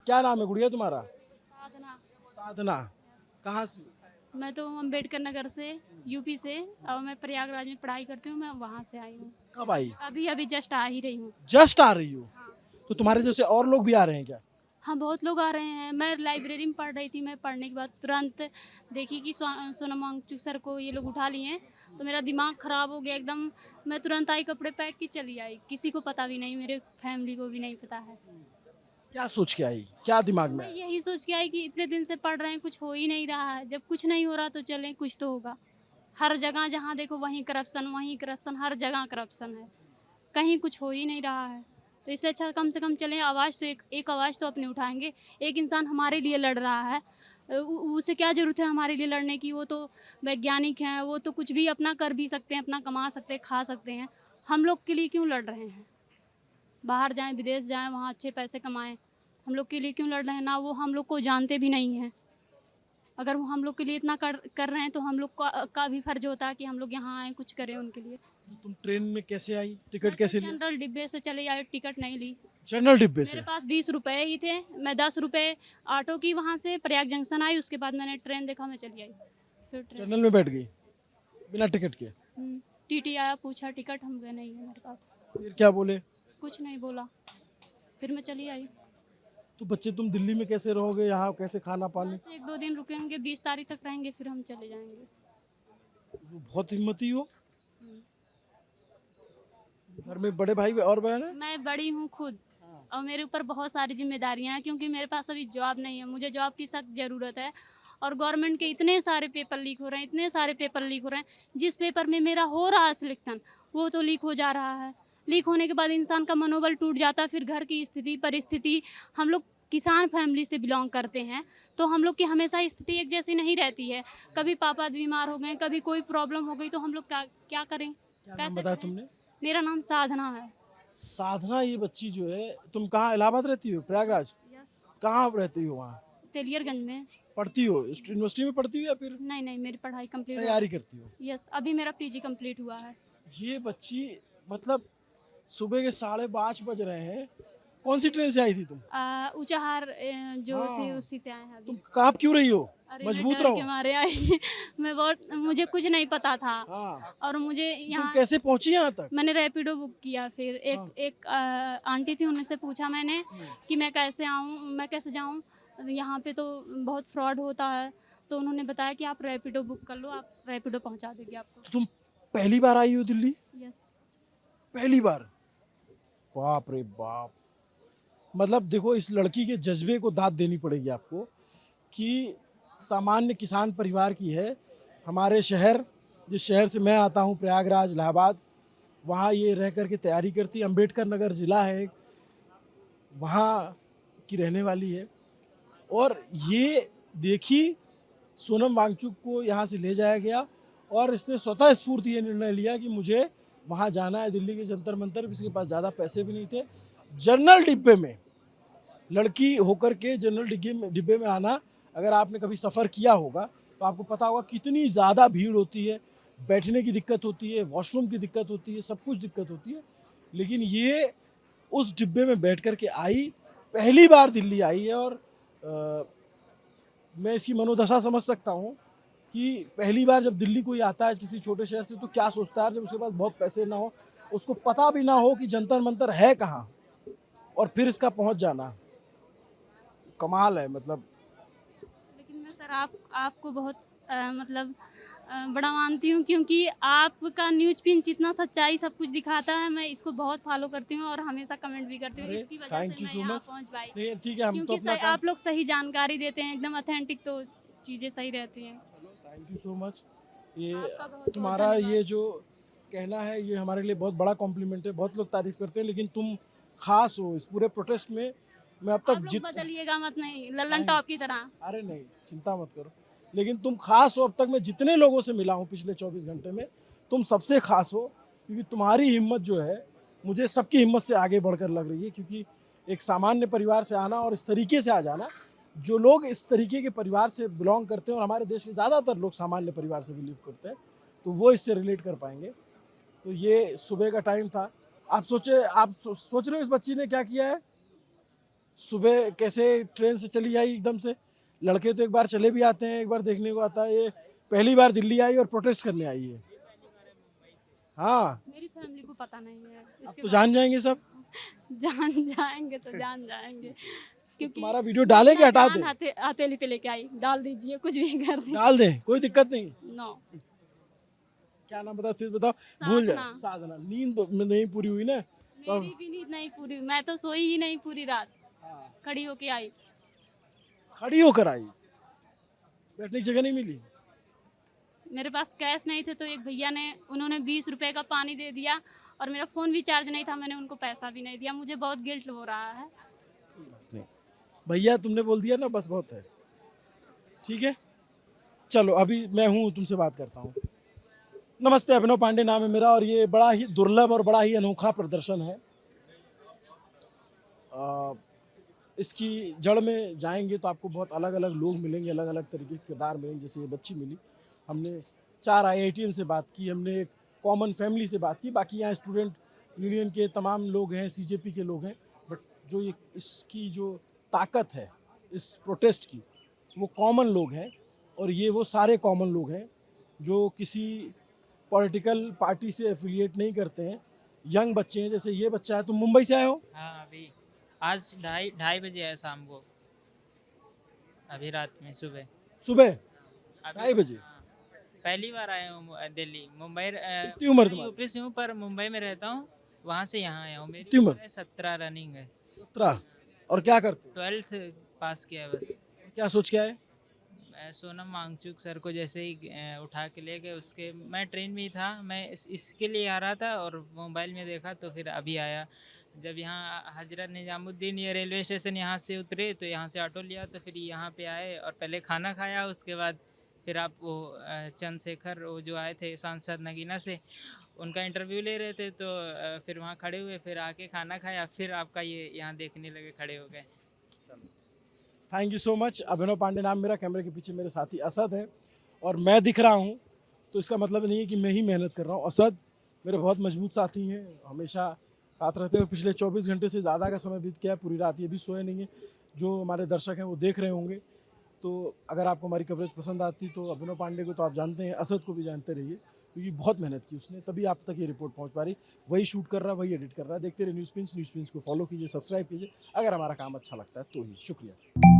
क्या नाम है गुड़िया तुम्हारा? साधना। साधना। कहाँ से? मैं तो अम्बेडकर नगर से, यूपी से, और मैं प्रयागराज में पढ़ाई करती हूँ। मैं वहाँ से आई हूँ। कब आई? अभी अभी जस्ट आ ही रही हूँ। जस्ट आ रही हो? हाँ। तो तुम्हारे जैसे और लोग भी आ रहे हैं क्या? हाँ, बहुत लोग आ रहे हैं। मैं लाइब्रेरी में पढ़ रही थी। मैं पढ़ने के बाद तुरंत देखी कि सोनम वांगचुक सर को ये लोग उठा लिए हैं, तो मेरा दिमाग ख़राब हो गया एकदम। मैं तुरंत आई, कपड़े पैक की चली आई। किसी को पता भी नहीं, मेरे फैमिली को भी नहीं पता है। क्या सोच के आई, क्या दिमाग में मैं आया? यही सोच के आई कि इतने दिन से पढ़ रहे हैं, कुछ हो ही नहीं रहा है। जब कुछ नहीं हो रहा तो चलें, कुछ तो होगा। हर जगह जहाँ देखो वहीं करप्शन, वहीं करप्शन, हर जगह करप्शन है। कहीं कुछ हो ही नहीं रहा है। तो इससे अच्छा कम से कम चलें, आवाज़ तो एक आवाज़ तो अपनी उठाएंगे। एक इंसान हमारे लिए लड़ रहा है, उसे क्या ज़रूरत है हमारे लिए लड़ने की? वो तो वैज्ञानिक हैं, वो तो कुछ भी अपना कर भी सकते हैं, अपना कमा सकते हैं, खा सकते हैं। हम लोग के लिए क्यों लड़ रहे हैं? बाहर जाएं, विदेश जाएं, वहाँ अच्छे पैसे कमाएं। हम लोग के लिए क्यों लड़ रहे हैं? ना वो हम लोग को जानते भी नहीं हैं। अगर वो हम लोग के लिए इतना कर रहे हैं, तो हम लोग का भी फर्ज होता है कि हम लोग यहाँ आए, कुछ करें उनके लिए। तुम ट्रेन में कैसे आई, मैं टिकट तो कैसे लिया? जनरल डिब्बे से चले आई, टिकट नहीं ली। जनरल डिब्बे मेरे से? पास 20 रुपए ही थे। मैं 10 रुपए ऑटो की वहाँ से प्रयाग जंक्शन आई, उसके बाद मैंने ट्रेन देखा, मैं चली आई। फिर ट्रेन जनरल में बैठ गई बिना टिकट के? टीटी आया, पूछा टिकट, हम गए नहीं है मेरे पास। फिर क्या बोले? कुछ नहीं बोला, फिर मैं चली आई। तो बच्चे तुम दिल्ली में कैसे रहोगे, यहाँ कैसे खाना पानी? बस 1-2 दिन रुकेंगे, 20 तारीख तक रहेंगे, फिर हम चले जाएंगे। बहुत हिम्मती हो। घर में बड़े भाई और बहन है? मैं बड़ी हूँ खुद, और मेरे ऊपर बहुत सारी जिम्मेदारियां हैं, क्योंकि मेरे पास अभी जॉब नहीं है। मुझे जॉब की सख्त ज़रूरत है। और गवर्नमेंट के इतने सारे पेपर लीक हो रहे हैं, इतने सारे पेपर लीक हो रहे हैं। जिस पेपर में मेरा हो रहा है सिलेक्शन, वो तो लीक हो जा रहा है। लीक होने के बाद इंसान का मनोबल टूट जाता है। फिर घर की स्थिति, परिस्थिति, हम लोग किसान फैमिली से बिलोंग करते हैं, तो हम लोग की हमेशा स्थिति एक जैसी नहीं रहती है। कभी पापा बीमार हो गए, कभी कोई प्रॉब्लम हो गई, तो हम लोग क्या क्या करें, क्या नाम कैसे बताया करें? तुमने? मेरा नाम साधना है। साधना। ये बच्ची जो है, तुम कहाँ इलाहाबाद रहती हो, प्रयागराज? यस। कहाँ रहती हो वहाँ? तेलियरगंज में। पढ़ती हो, यूनिवर्सिटी में पढ़ती हो या फिर नहीं नहीं, मेरी पढ़ाई कंप्लीट हो तैयारी गई। करती हो? यस, अभी मेरा पीजी कंप्लीट हुआ है। ये बच्ची, मतलब सुबह के 5:30 बज रहे हैं, कौन सी ट्रेन से आई थी तुम? ऊंचाहार जो थे, हाँ। उसी से आए हैं तुम अभी। कांप क्यों रही हो? अरे मैं मजबूत डर रहो। के मारे आई। मैं बहुत, मुझे कुछ नहीं पता था। हाँ। और मुझे तुम यहाँ, कैसे पहुंची यहाँ तक? मैंने रैपिडो बुक किया। फिर एक हाँ। एक आंटी थी, उनसे पूछा मैंने कि मैं कैसे आऊँ, मैं कैसे जाऊँ, यहाँ पे तो बहुत फ्रॉड होता है। तो उन्होंने बताया कि आप रैपिडो बुक कर लो, आप रैपिडो पहुँचा देगी आपको। तो तुम पहली बार आई हो दिल्ली? यस। पहली बार? बाप रे बाप। मतलब देखो, इस लड़की के जज्बे को दाद देनी पड़ेगी आपको कि सामान्य किसान परिवार की है। हमारे शहर, जिस शहर से मैं आता हूँ, प्रयागराज इलाहाबाद, वहाँ ये रह कर के तैयारी करती है। अम्बेडकर नगर ज़िला है, वहाँ की रहने वाली है। और ये देखी, सोनम वांगचुक को यहाँ से ले जाया गया और इसने स्वतः स्फूर्त ये निर्णय लिया कि मुझे वहाँ जाना है, दिल्ली के जंतर मंतर। इसके पास ज़्यादा पैसे भी नहीं थे। जनरल डिब्बे में लड़की होकर के जनरल डिब्बे में आना, अगर आपने कभी सफ़र किया होगा तो आपको पता होगा कितनी ज़्यादा भीड़ होती है, बैठने की दिक्कत होती है, वॉशरूम की दिक्कत होती है, सब कुछ दिक्कत होती है। लेकिन ये उस डिब्बे में बैठ कर के आई, पहली बार दिल्ली आई है। और मैं इसकी मनोदशा समझ सकता हूँ कि पहली बार जब दिल्ली कोई आता है किसी छोटे शहर से, तो क्या सोचता है जब उसके पास बहुत पैसे ना हो, उसको पता भी ना हो कि जंतर मंतर है कहाँ, और फिर इसका पहुँच जाना कमाल है। मतलब लेकिन मैं सर आपको बहुत मतलब बड़ा मानती हूँ, क्योंकि आपका न्यूज़ पिंच इतना सच्चाई सब कुछ दिखाता है। मैं इसको बहुत फॉलो करती हूँ और हमेशा कमेंट भी करती हूँ। अरे इसकी वजह से थैंक यू मैं सो यहाँ मच। पहुँच पाई, नहीं ठीक है, हम तो क्योंकि अपना काम। आप लोग सही जानकारी देते हैं, एकदम ऑथेंटिक, तो चीज़ें सही रहती हैं। Thank you so much. ये आपका बहुत बहुत तुम्हारा धन्यवाद। ये जो कहना है, ये हमारे लिए बहुत बड़ा कॉम्प्लीमेंट है। बहुत लोग तारीफ करते हैं, लेकिन तुम खास हो इस पूरे प्रोटेस्ट में। मैं अब आप तक लोग बदलिएगा मत, नहीं लल्लन नहीं, टॉप की तरह। अरे नहीं, चिंता मत करो। लेकिन तुम खास हो। अब तक मैं जितने लोगों से मिला हूँ पिछले 24 घंटे में, तुम सबसे खास हो, क्योंकि तुम्हारी हिम्मत जो है मुझे सबकी हिम्मत से आगे बढ़कर लग रही है। क्योंकि एक सामान्य परिवार से आना और इस तरीके से आ जाना, जो लोग इस तरीके के परिवार से बिलोंग करते हैं, और हमारे देश के ज़्यादातर लोग सामान्य परिवार से बिलीव करते हैं, तो वो इससे रिलेट कर पाएंगे। तो ये सुबह का टाइम था। आप सोच रहे हो इस बच्ची ने क्या किया है? सुबह कैसे ट्रेन से चली आई एकदम से? लड़के तो एक बार चले भी आते हैं, एक बार देखने को आता है, ये पहली बार दिल्ली आई और प्रोटेस्ट करने आई है। हाँ, मेरी फैमिली को पता नहीं है अब इसके तो जान जाएंगे सब। जान जाएंगे तो जान जाएंगे, क्योंकि तुम्हारा वीडियो डाले कि हटा दे? हथेली पे लेके आई, डाल दीजिए, कुछ भी कर दीजिए। डाल दें, कोई दिक्कत नहीं। नो, क्या नाम बताओ, फिर बताओ। भूल जाए। साधना। साधना। नींद में नहीं पूरी हुई ना? तो अब मेरी भी नींद नहीं पूरी, मैं तो सोई ही नहीं पूरी रात, खड़ी होके आई। खड़ी होकर आई, बैठने की जगह नहीं मिली। मेरे पास कैश नहीं थे तो एक भैया ने, उन्होंने 20 रुपए का पानी दे दिया, और मेरा फ़ोन भी चार्ज नहीं था, मैंने उनको पैसा भी नहीं दिया। मुझे बहुत गिल्ट हो रहा है। भैया तुमने बोल दिया ना, बस बहुत है। ठीक है, चलो अभी मैं हूँ, तुमसे बात करता हूँ। नमस्ते, अभिनव पांडे नाम है मेरा, और ये बड़ा ही दुर्लभ और बड़ा ही अनोखा प्रदर्शन है। इसकी जड़ में जाएंगे तो आपको बहुत अलग अलग लोग मिलेंगे, अलग अलग तरीके के किरदार मिलेंगे। जैसे ये बच्ची मिली, हमने 4 IITian से बात की, हमने एक कॉमन फैमिली से बात की, बाकी यहाँ स्टूडेंट यूनियन के तमाम लोग हैं, CJP के लोग हैं। बट जो ये इसकी जो ताकत है इस प्रोटेस्ट की, वो कॉमन लोग हैं, और ये वो सारे कॉमन लोग हैं जो किसी पॉलिटिकल पार्टी से एफिलिएट नहीं करते हैं। यंग बच्चे हैं, जैसे ये बच्चा है। तुम मुंबई से आए हो? हाँ, अभी आज ढाई ढाई बजे आया शाम को, अभी रात में सुबह सुबह अभी 2:30 बजे? हाँ, पहली बार आया हूँ दिल्ली। मुंबई कितनी उम्र मैं तुम्हारी? यूपी से हूँ पर मुंबई में रहता हूँ, वहाँ से यहाँ आया हूँ। मेरी कितनी उम्र? उम्र है 17 रनिंग है। 17। और क्या करते हो? 12th पास किया है बस। क्या सोच के आए? सोनम वांगचुक सर को जैसे ही उठा के ले गए, उसके मैं ट्रेन में ही था, मैं इसके लिए आ रहा था और मोबाइल में देखा तो फिर अभी आया। जब यहाँ हजरत निजामुद्दीन ये रेलवे स्टेशन यहाँ से उतरे तो यहाँ से ऑटो लिया, तो फिर यहाँ पे आए और पहले खाना खाया, उसके बाद फिर आप वो चंद्रशेखर वो जो आए थे सांसद नगीना से, उनका इंटरव्यू ले रहे थे, तो फिर वहाँ खड़े हुए, फिर आके खाना खाया, फिर आपका ये यहाँ देखने लगे, खड़े हो गए। Thank you so much. Abhinav Pandey नाम मेरा, कैमरे के पीछे मेरे साथी असद है, और मैं दिख रहा हूँ तो इसका मतलब नहीं है कि मैं ही मेहनत कर रहा हूँ। असद मेरे बहुत मजबूत साथी हैं, हमेशा साथ रहते हैं। पिछले 24 घंटे से ज़्यादा का समय बीत गया है, पूरी रात ये भी सोए नहीं है। जो हमारे दर्शक हैं वो देख रहे होंगे। तो अगर आपको हमारी कवरेज पसंद आती तो अभिनव पांडे को तो आप जानते हैं, असद को भी जानते रहिए, क्योंकि बहुत मेहनत की उसने, तभी आप तक ये रिपोर्ट पहुंच पा रही। वही शूट कर रहा है, वही एडिट कर रहा है। देखते रहिए न्यूज़ पिंच को फॉलो कीजिए, सब्सक्राइब कीजिए, अगर हमारा काम अच्छा लगता है तो ही। शुक्रिया।